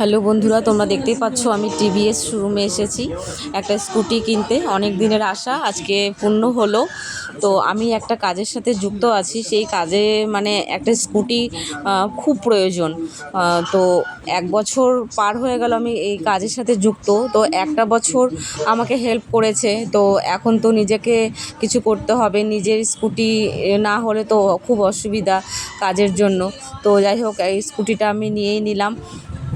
Hello বন্ধুরা, তোমরা দেখতেই পাচ্ছ আমি টিভিএস শোরুমে এসেছি একটা স্কুটি কিনতে। অনেক দিনের আশা আজকে পূর্ণ হলো। তো আমি একটা কাজের সাথে যুক্ত আছি, সেই কাজে মানে একটা স্কুটি খুব প্রয়োজন। তো 1 বছর পার হয়ে গেল আমি এই কাজের সাথে যুক্ত। তো একটা বছর আমাকে হেল্প করেছে, তো এখন তো নিজেকে কিছু করতে হবে। নিজের স্কুটি না হলে তো খুব অসুবিধা কাজের জন্য। তো যাই হোক, এই স্কুটিটা আমি নিয়েই নিলাম।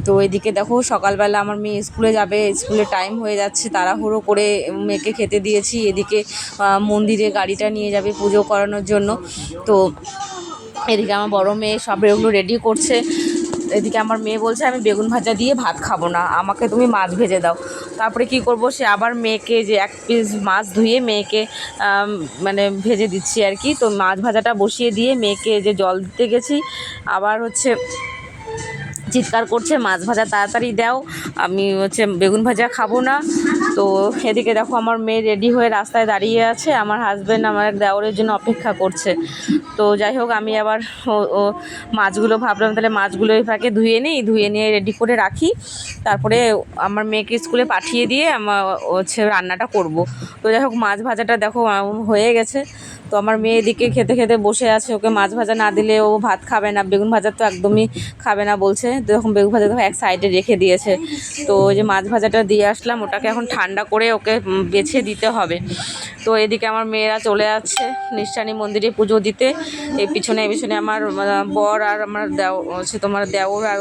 তো এদিকে দেখো, সকালবেলা আমার মেয়ে স্কুলে যাবে, স্কুলে টাইম হয়ে যাচ্ছে, তাড়াহুড়ো করে মেয়েকে খেতে দিয়েছি। এদিকে মন্দিরে গাড়িটা নিয়ে যাবে পুজো করানোর জন্য। তো এদিকে আমার বড় মেয়ে সব এগুলো রেডি করছে। এদিকে আমার মেয়ে বলছে আমি বেগুন ভাজা দিয়ে ভাত খাবো না, আমাকে তুমি মাছ ভেজে দাও। তারপরে কি করব, সে আবার মেয়েকে যে 1 পিস মাছ ধুয়ে মেয়েকে মানে ভেজে দিচ্ছি আর কি। তো মাছ ভাজাটা বসিয়ে দিয়ে মেয়েকে যে জল দিতে গেছি, আবার চিৎকার করছে মাছ ভাজা তাড়াতাড়ি দাও, আমি বেগুন ভাজা খাবো না। তো এদিকে দেখো আমার মেয়ে রেডি হয়ে রাস্তায় দাঁড়িয়ে আছে, আমার হাজব্যান্ড আমার দেওরের জন্য অপেক্ষা করছে। তো যাই হোক, আমি আবার ও মাছগুলো ভাবলাম তাহলে মাছগুলো এই ফাঁকে ধুয়ে নিয়ে রেডি করে রাখি, তারপরে আমার মেয়েকে স্কুলে পাঠিয়ে দিয়ে আমার রান্নাটা করব। তো যাই হোক, মাছ ভাজাটা দেখো হয়ে গেছে। তো আমার মেয়ে এদিকে খেতে খেতে বসে আছে, ওকে মাছ ভাজা না দিলে ও ভাত খাবে না, বেগুন ভাজা তো একদমই খাবে না বলছে। তো এখন বেগুন ভাজা তো এক সাইডে রেখে দিয়েছে। তো ওই যে মাছ ভাজাটা দিয়ে আসলাম, ওটাকে এখন ঠান্ডা করে ওকে বেছে দিতে হবে। তো এদিকে আমার মেয়েরা চলে যাচ্ছে নিষ্ঠানী মন্দিরে পুজো দিতে। এই পিছনে আমার বর আর আমার দেওর আর